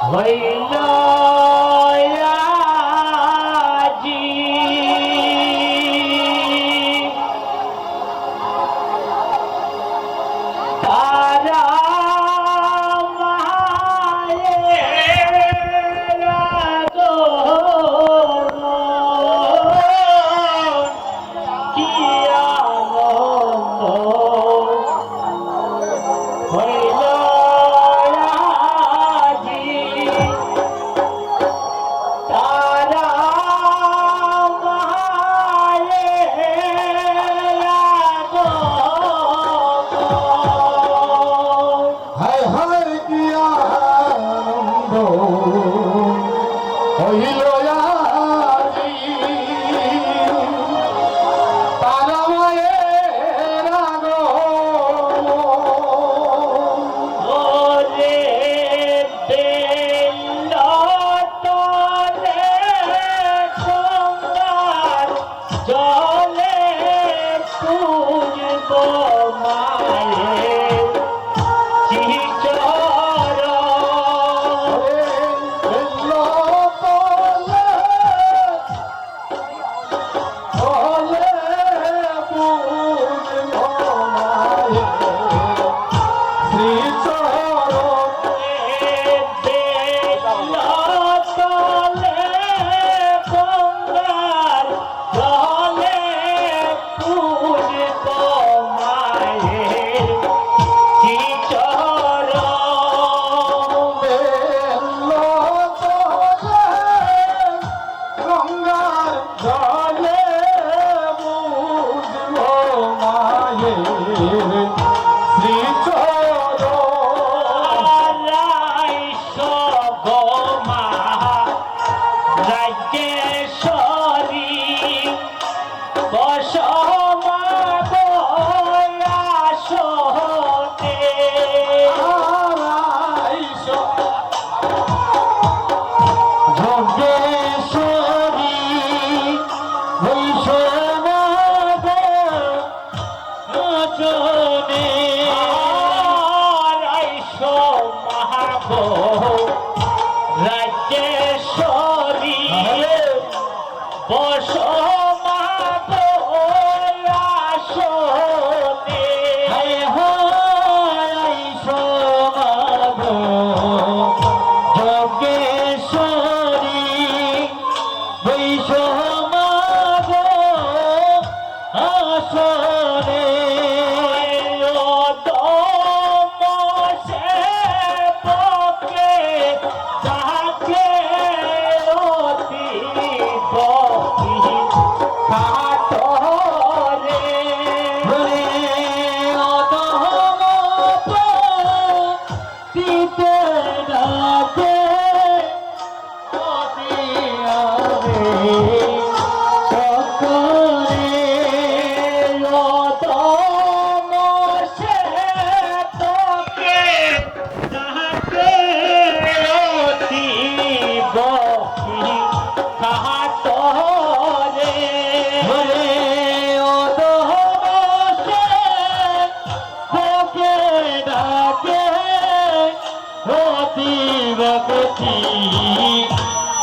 হইল আজি তারা মায়ের আগমন কি আনন্দ হইল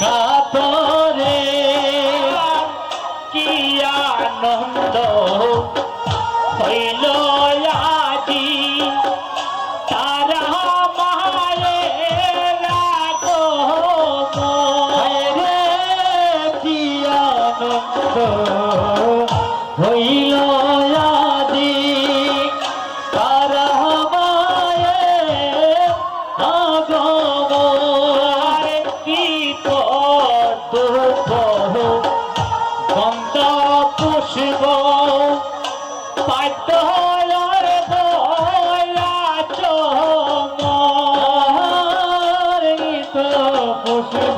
কাতরে কি আনন্দ হইল আজি তারা মায়ের আগমন কি আনন্দ হইল আজি তারা মায়ের আগমন গন্ধ পুষ্প পাদ্য পুষ্প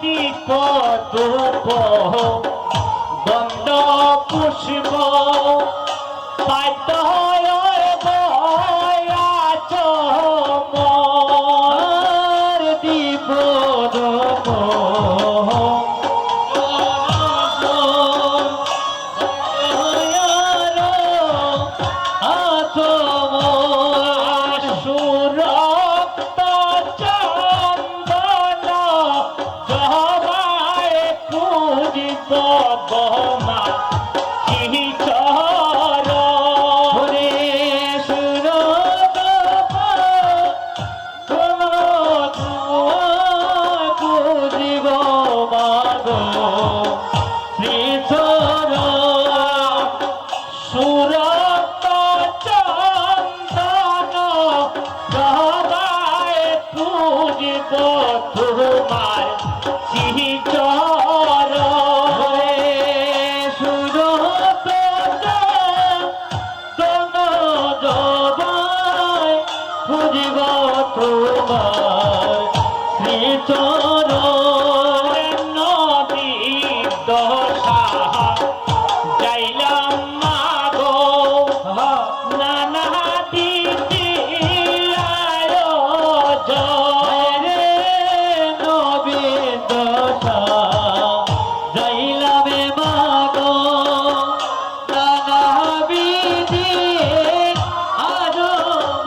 দীপ ধূপ গন্ধ পুষ্প পাদ্য দীপ ধূপ পদমা কি চর ওরে সুরত বুঝিব মাগো শ্রীচর সুরত চন্দন সবাই পূজিব তোমার শ্রীচর সুরত দন জবাই বুঝিব তোমার শ্রীচর নদী দশা যাইলাম মাগো নানা দিদি আয়োজন রে নবী দশা যাইলামে মাগো নানা বিধি আরম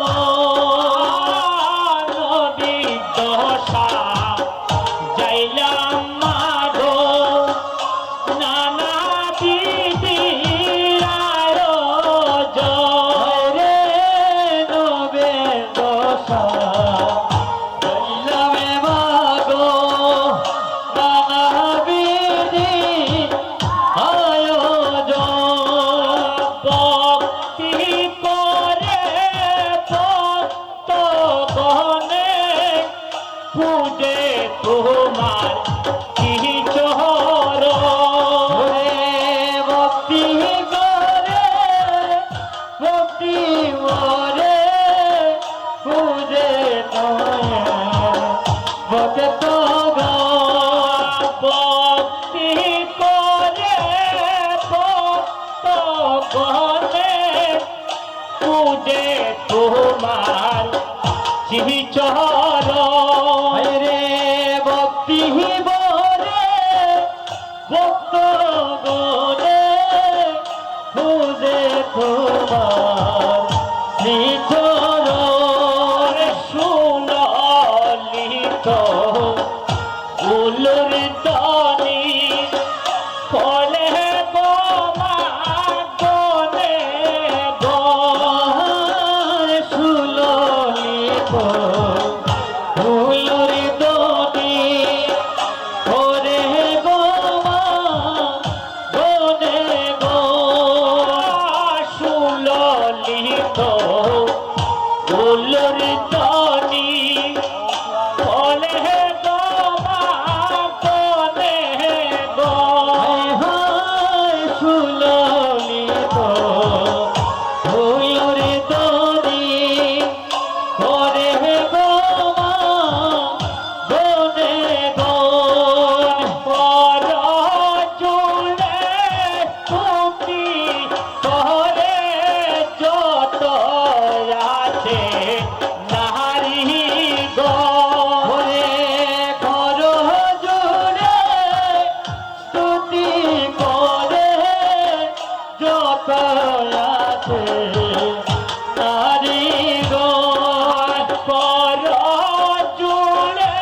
নদী দশা যাইলাম মাগো নানা দিদি আয়োজন রে নবে দশা যাইলামে মাগো নানা বিধি আয়োজন ভক্তি করে ভক্ত গণে পূজে তোমার কি চর ওরে ভক্তি করে ভক্তি মরে পূজে ভক্ত ভক্তি করে ভক্ত গণে পূজে তোমার চিচর রে ভক্তি বরে ভক্ত গরে পূজে তোমার শ্রীচর সুললিত উলুর তনি ফলে গোমা গনে সুললিত ফুলুর দনি ওরে গোমা গনে গো সুললিত উলুর তনি ফলে গোমা গনে গো সুললিত ফুলুর দনি ওরে গোমা গনে গন পর চুলে তুমি পরে যত আছে নারী গো ওরে ঘর জুড়ে স্তুতি করে যত আছে নারী গো পর চুলে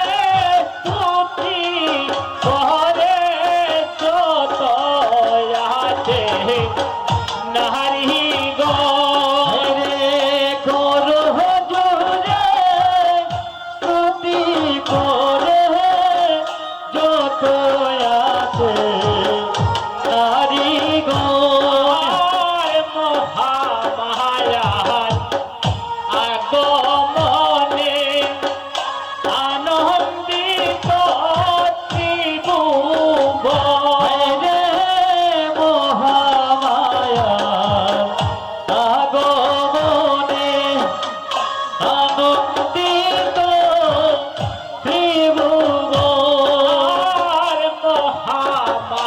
তুমি পরে যত আছে নারী গো রে ঘর জুড়ে স্তুতি করে যত আছে নারী গো মহামায়ার আগমনে আনন্দিত ত্রিভুবন রে মহামায়া আগমনে আনন্দিত ত্রিভুবন মহামায়ার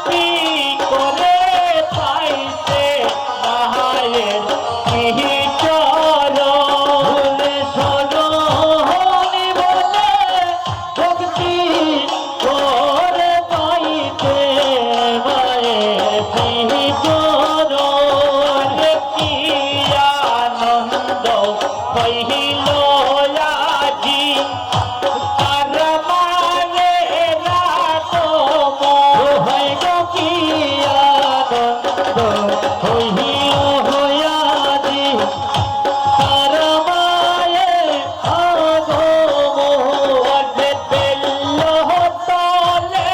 কি করে পাইছে মায়ের কি চরণ ভুলে সরণি বলে ভক্তি করে পাইতে মায়ের শ্রীচরণ। আরে কি আনন্দ হইল আজি তার মায়ের আগমন। দোহাই গো কি আনন্দ হইল হইয়াজি তার মায়ের আগমন। ওরে বেল্ল তলে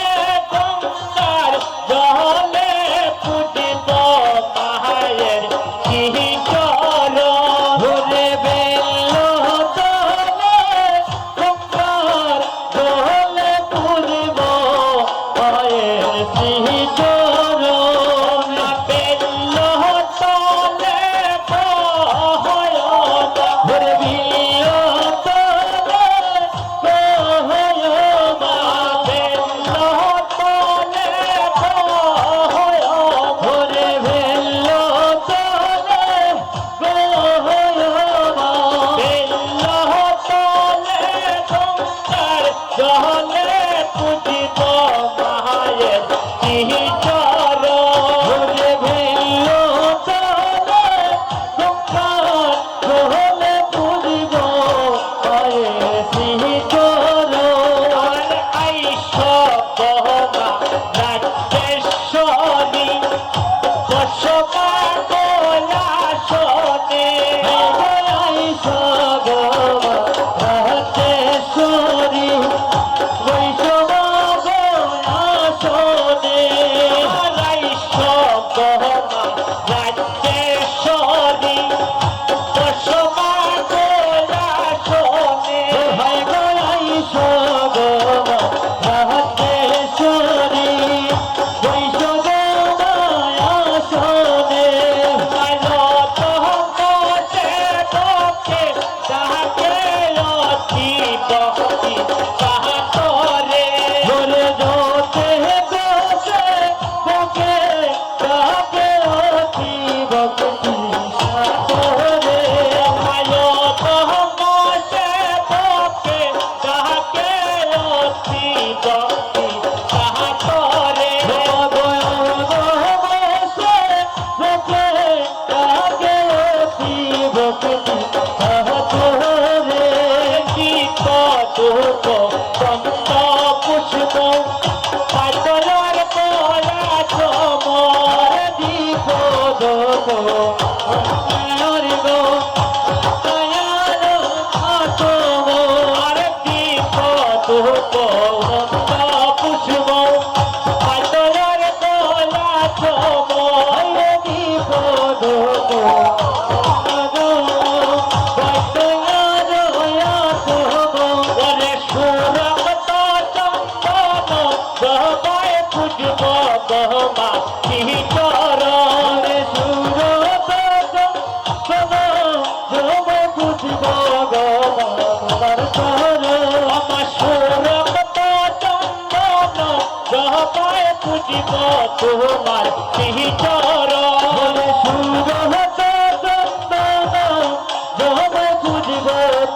গঙ্গার জলে পুজিত মায়ের কি চরণ। ভোরে বেল তলে গঙ্গার জলে পুরিব মায়ের শ্রীচরণ। বেল্ল তলে বহয়বা ভোরে বিল তলে গহয়মা। বেল্ল তলে বহয়বা ভোরে বেল তলে গহয়মা। বেল্ল তলে গঙ্গার জলে পুজিত মায়ের কি চরণ। ভোরে বেল তলে গঙ্গার জলে পুরিব মায়ের শ্রীচরণ। আর আইস বহমা রাজেশ্বরী বসবা কৈলাসনে। আর আইস বহমা রাজেশ্বরী বসবা কৈলাসনে।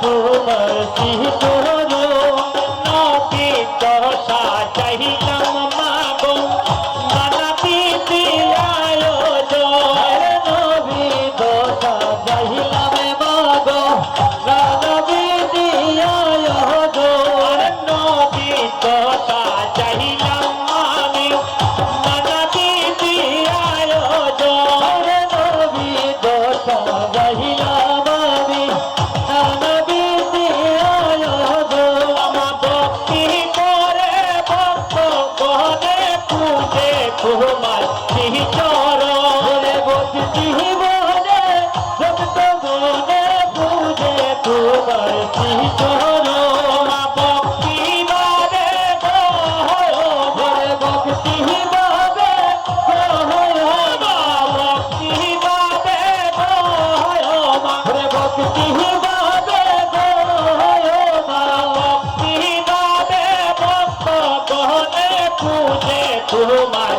তোমার চরণ নবী দশা চাহিলাম মাগো নানা বিধি আয়োজন। নবী দশা চাহিলাম আমি নানা বিধি আয়োজন। আমার ভক্তি করে ভক্ত গহনে পূজে তোমার চরণ। আমার ভক্তি বারে ভক্তি বারে ভক্তি বারে ভক্ত গহনে পূজে তোমার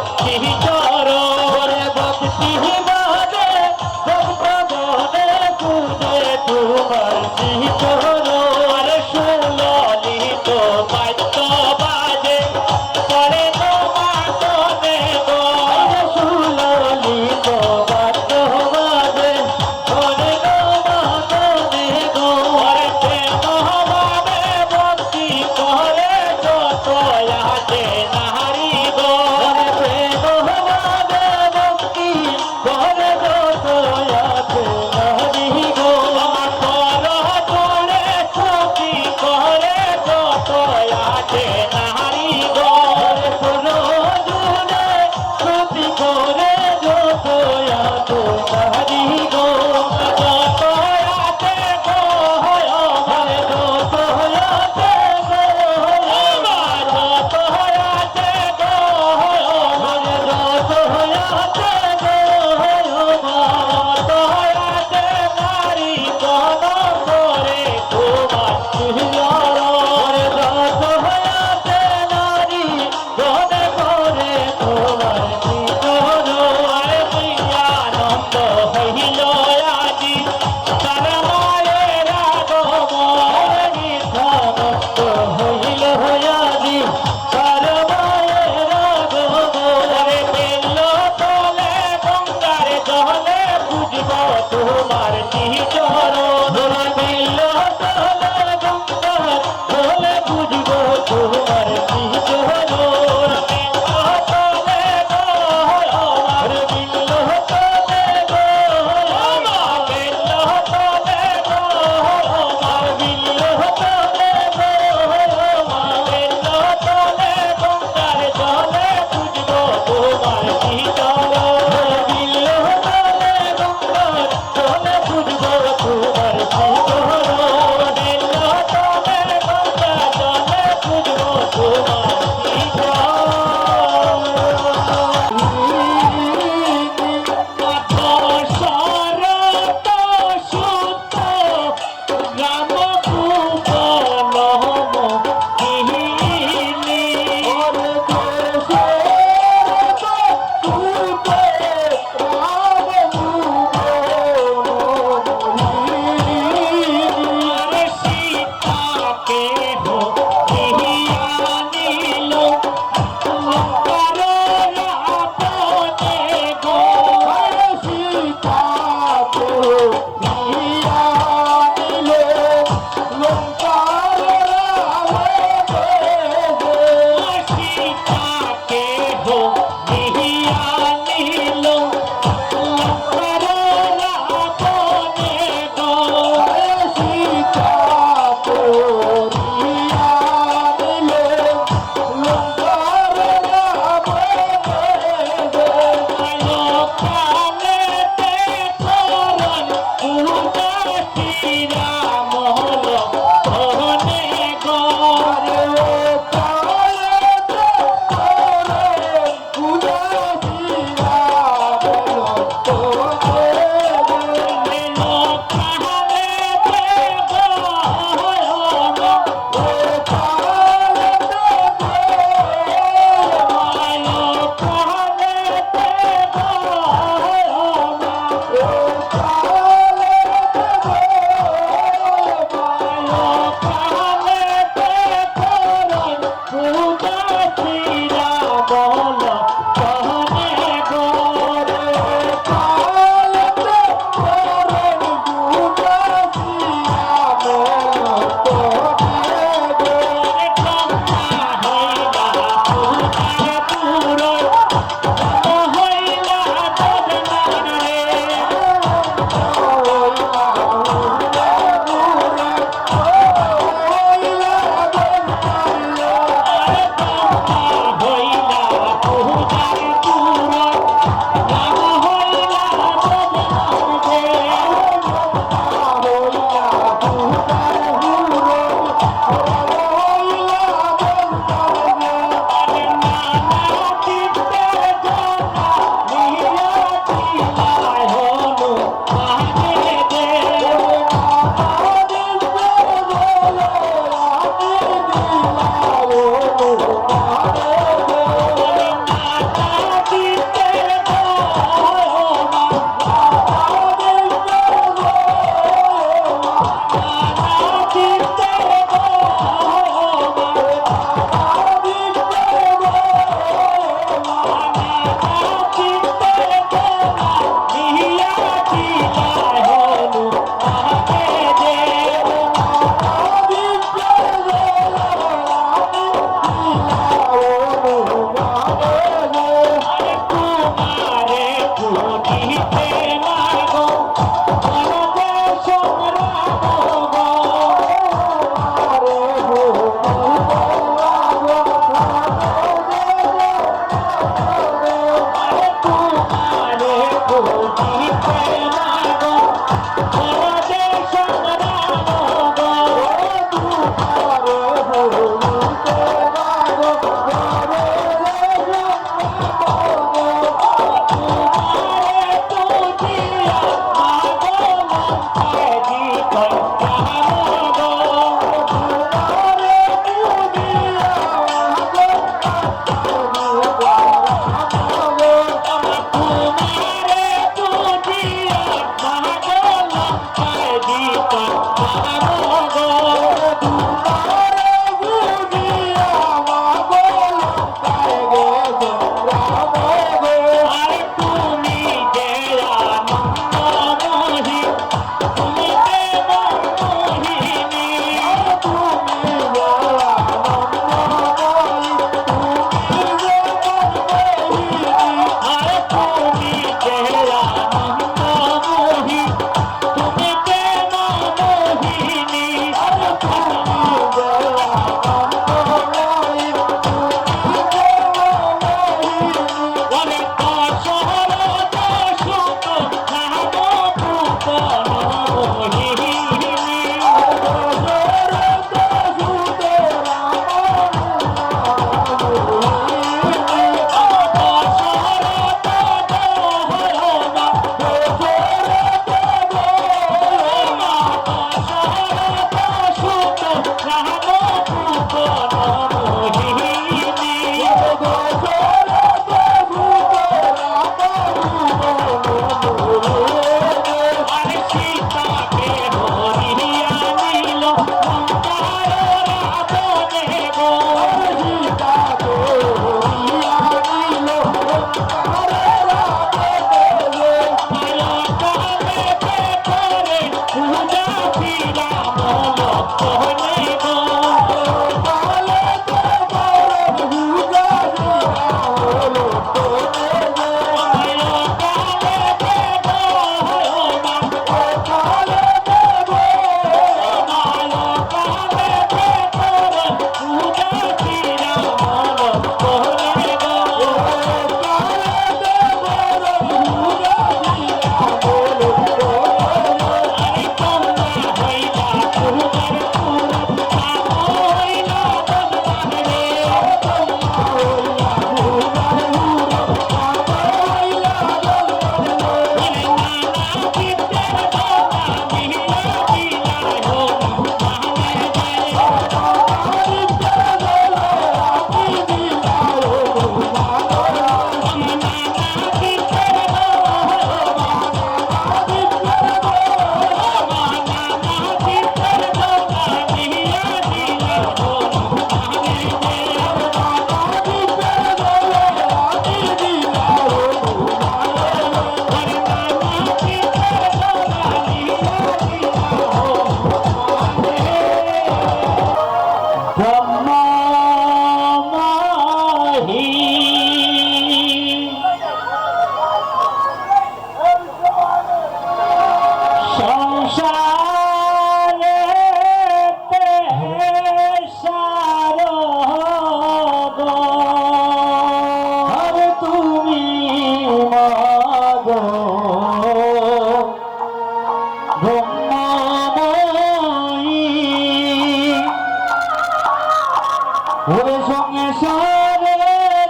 ওরে সঙ্গে সারে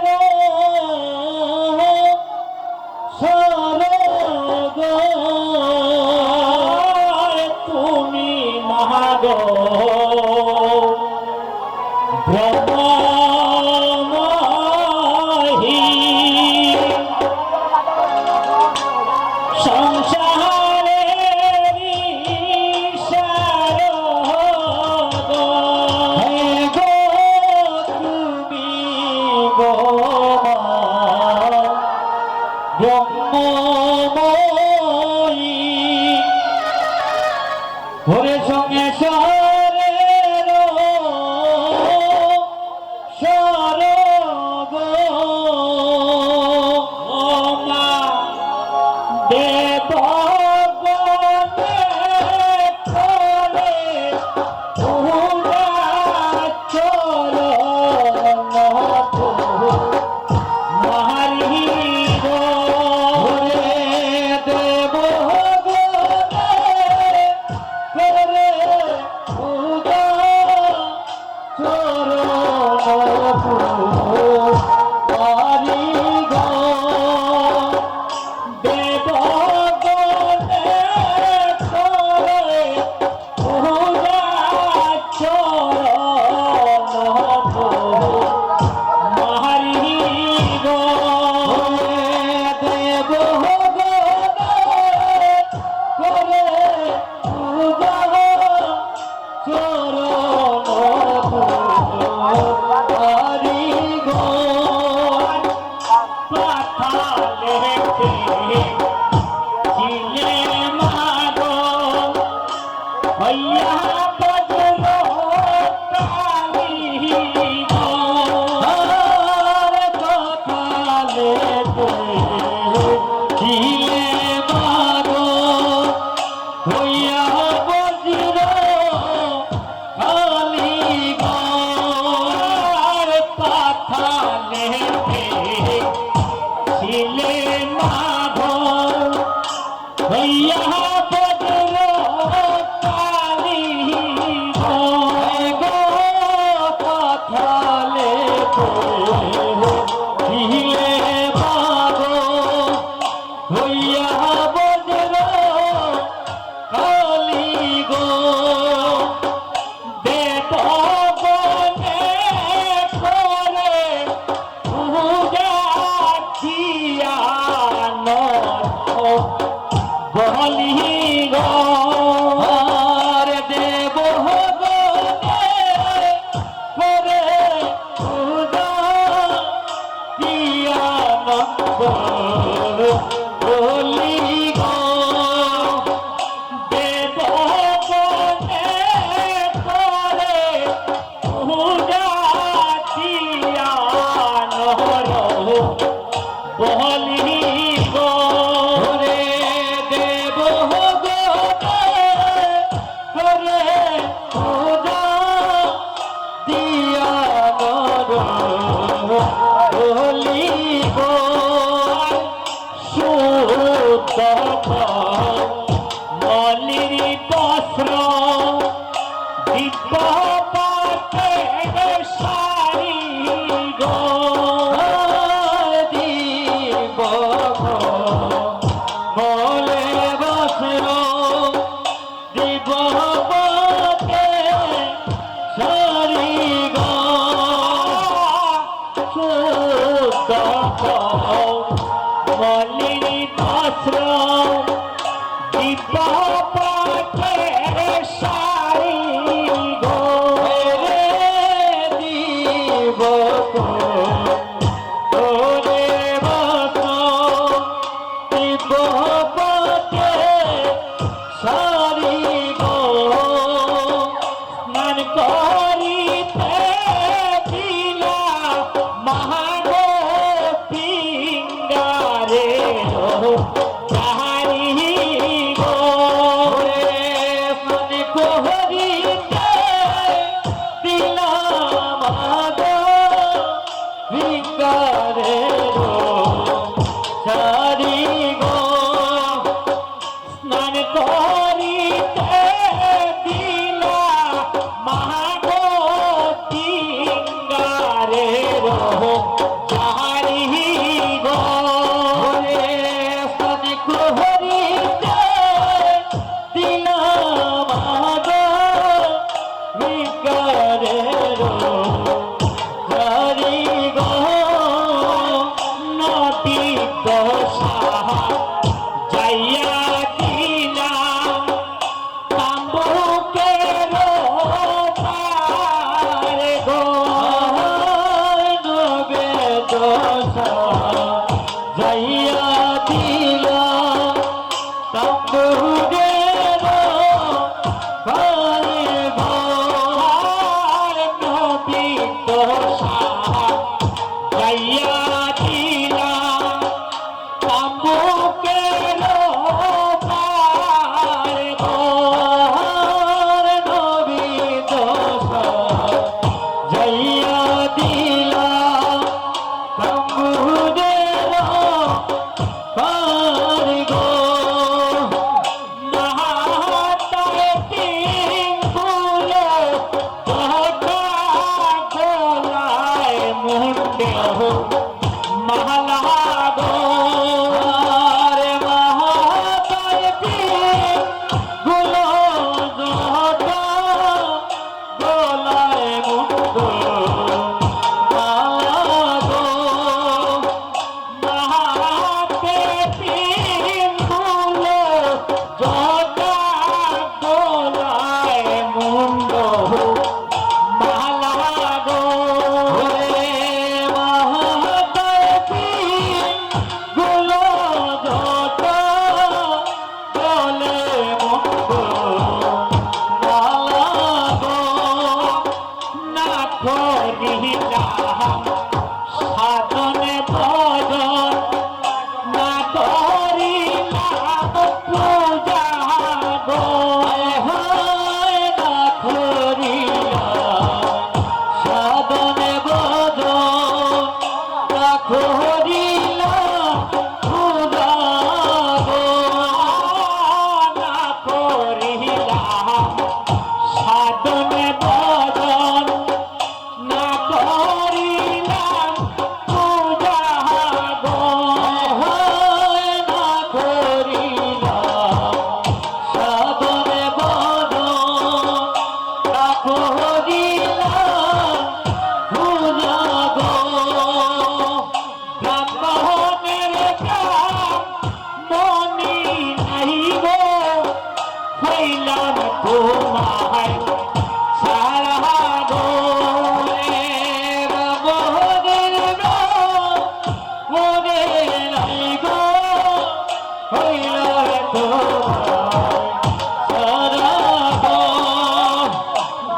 রে সারে গো তুমি মহাগো ব্রহ্মময়ী সংসারের সারগো হে গো তুমি গো ব্রহ্মময়ী ওরে সঙ্গে সারে সারগো ও মা দেবগণে করে পূজা চরণ মারি গো ওরে দেব করে পূজা চরণ পারি গো দেবগণে করে পূজা চরণ মারি গো দেব করে পূজা চরণ পারি গো পাথালে ছিলে মাগো হইয়া বজ্র কালী গো আর কথালে ছিলে মাগো হইয়া বজ্র কালী গো আর পাথালে ছিলে মাগো হইয়া বজ্র কালী গো গো কথালে ছিলে মাগো হইয়া বজ্র কালী গো দেবগণে করে পূজা দিয়া বলি বলি গো দেব বনে করে পূজা দিয়া নহর বলি গো ওরে দেব গো করে পূজা দিয়া নর বলি গো শুদ্ধ মলির বস্ত্র দিব্য পাঠের শাড়ি গো দিব বলে বসর দিব বকে সরি গো শুদ্ধ মলির বস্ত্র দিব্য পাঠের শাড়ি গো রে দিব তোরে বস দিব বকে সরি গো স্নান করিতে দিলা মহাগো পিঙ্গারে চাহারি গো ওরে মনে কোহরিতে দিলাম আগো ভিকারে সারি গো স্নান করিতে দিলা মহাগো পিঙ্গারে চাহারি গো ওরে মনে কোহরিতে দিলাম আগো ভিকারে সারি গো নদী দশা যাইয়া দিলাম তাম্বুকের পারে গো নবে দশা যাইয়া দিলা তম্বুদের পারে আর নদী দশা যাইয়া দিলাম তাম্বুকের পারে গো ঘর নবী দশা যাইয়া দিলা তম্বুদের পারে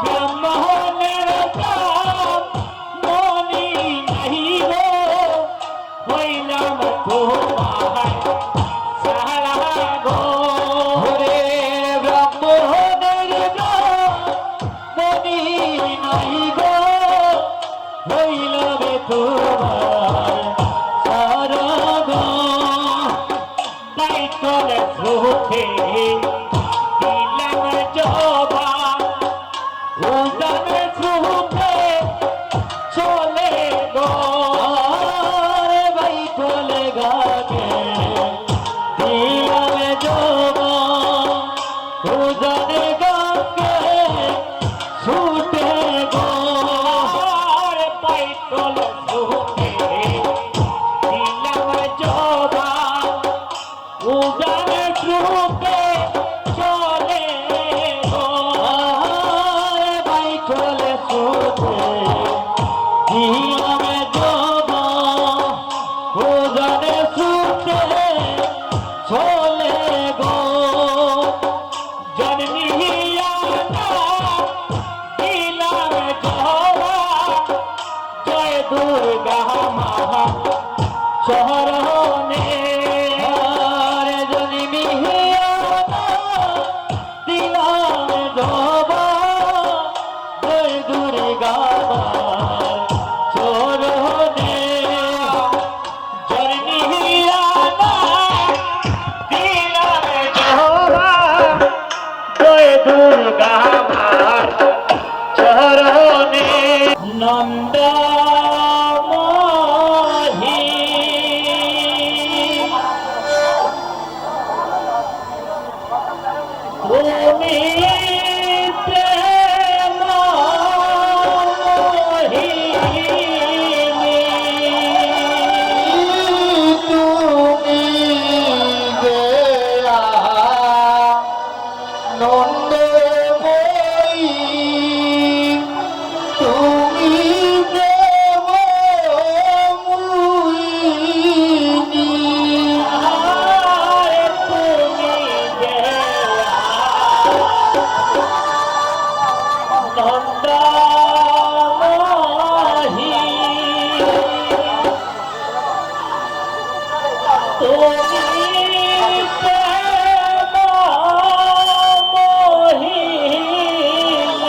ব্রাহ্মণের প্রাণ মনি নাহি গো হইলাম তোমার সারা গো ওরে ব্রাহ্মণের মনি নাই গো হইলাম তোমার সারা গো তাই চলে সুখে দিলাম জবা উদান সুখে চলে গো আরে ভাই চলে গাকে দিলাম জবা উজানে গাকে ছুটে গো আর পাই চলে সুখে দিলাম জবা উদান সুখে চলে গো আরে ভাই চলে ছুটে দিলাম জবা উজানে ছুটে চলে গো জন্মিয়া দিলাম জবা জয় দুর্গা মা চরণে আরে জন্মিয়া দিলাম জবা জয় দুর্গা চরণে জন্মিয়া দিলাম জবা জয় দুর্গা মার চরণে নন্দ তুমি প্রেম তুমি গেয়া নন্দময়ী তুমি দেবমোহিনী তুমি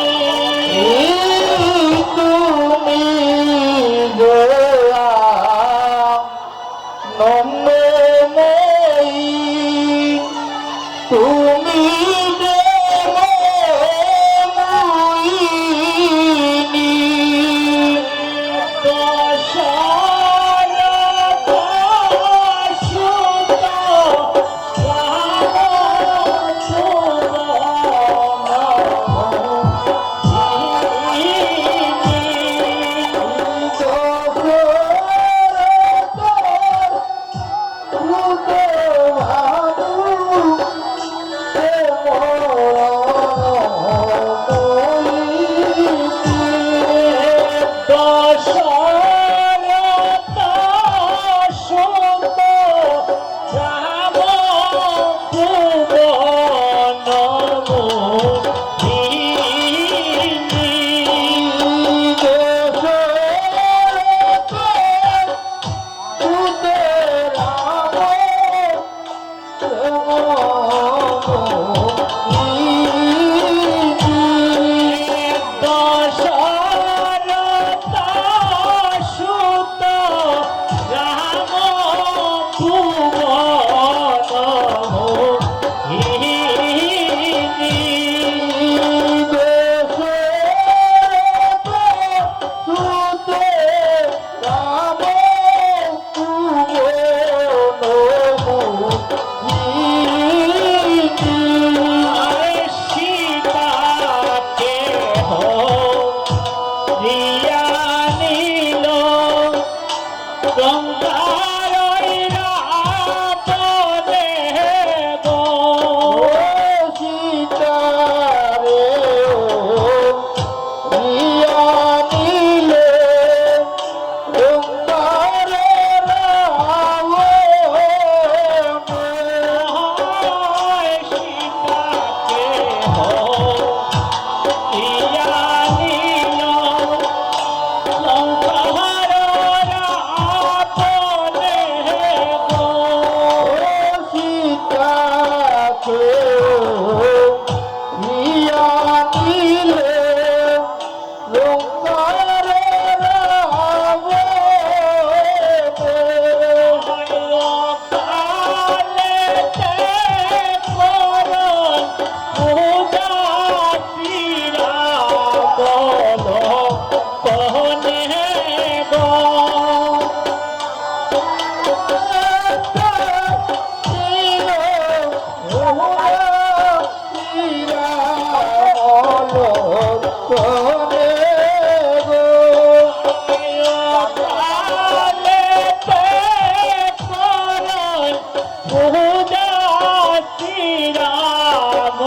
নন্দময়ী তুমি গেয়া নন্দময়ী তুমি দেবমোহিনী Oh পূজা শ্রীরাম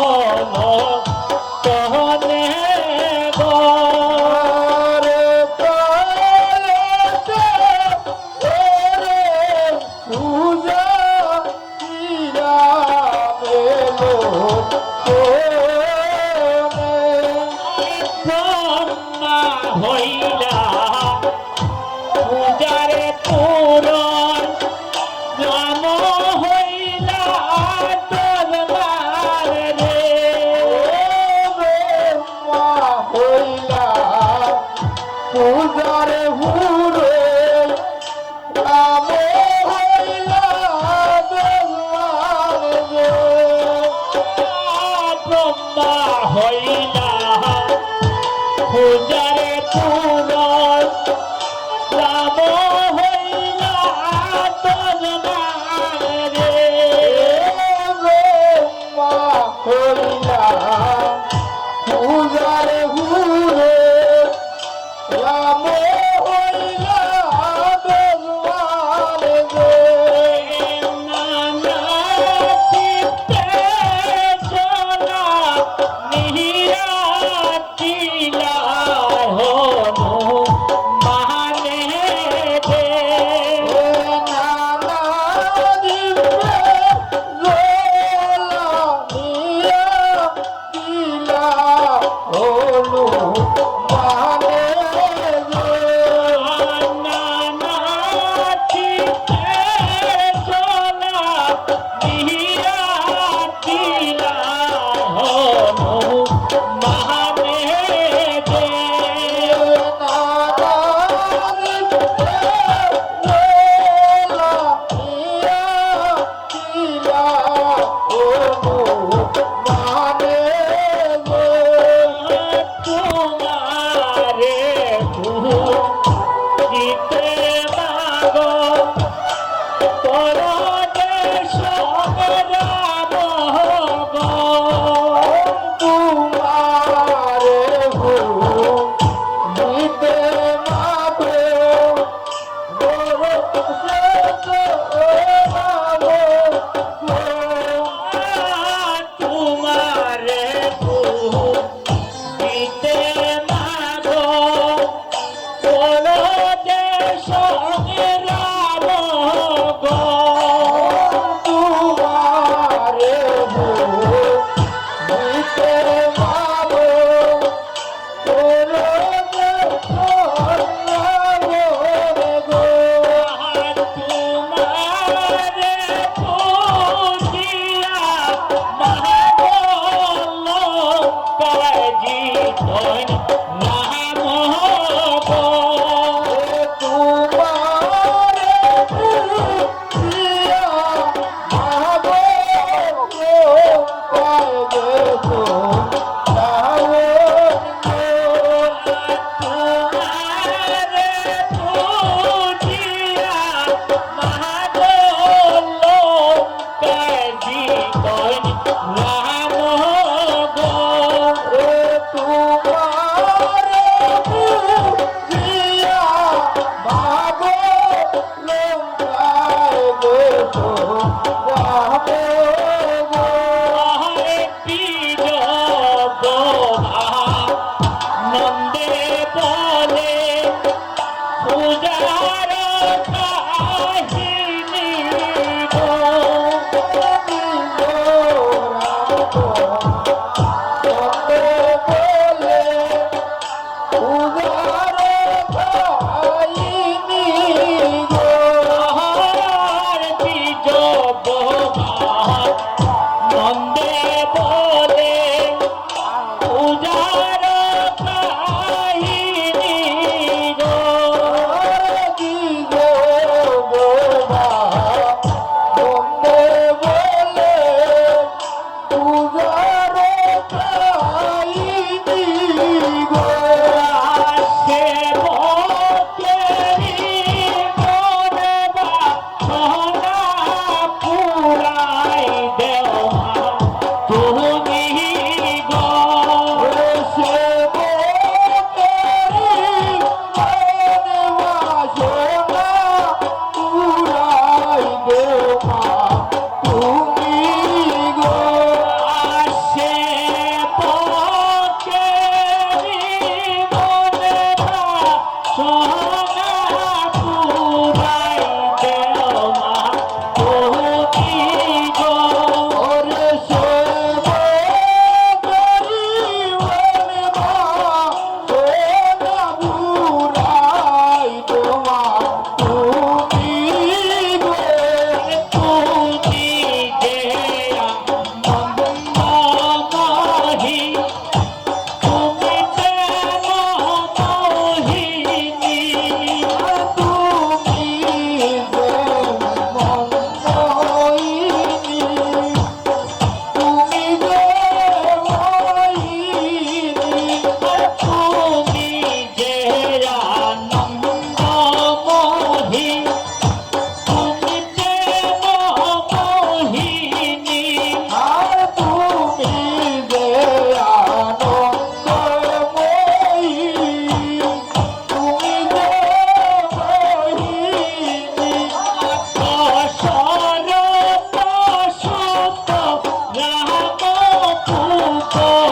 তহনে গো রে পায়েতে ওরে পূজা শ্রীরামেলো ব্রহ্মা হইলা পূজারে পূরণ রাম হইলা তলবার রে ব্রহ্মা হইলা পূজারে হুরে রাম হইলা দেওয়ার রে ব্রহ্মা হইলা পূজারে পূরণ রাম হইলা তলবার রে ব্রহ্মা হইলা পূজারে হুরে রাম হইলা দেওয়ার রে নানা চিত্তে সোনা মিহিরা চিলা হনু মানে দে নানা দিবে লোলা নিয়া দিলা হলু মানে রে নানা চিত্তে সোনা মিহিরা চিলা হনু মানে দে তোমারে জিতে মাগো পরদেশ রাম গো তোমারে জিতে মাগো পরদেশ রাম গো তোমারে পুজিয়া মহাবল কাজি ধন নাম গো তোমারে পুজিয়া মহাবল কাজি ধন নাম গো হরে পীর বোধা নন্দে বলে পূজার কাহিনী গো হর বীজ বোধা নন্দে বলে পূজার কাহিনী গো সে বকেরি মনে বা সোনা ও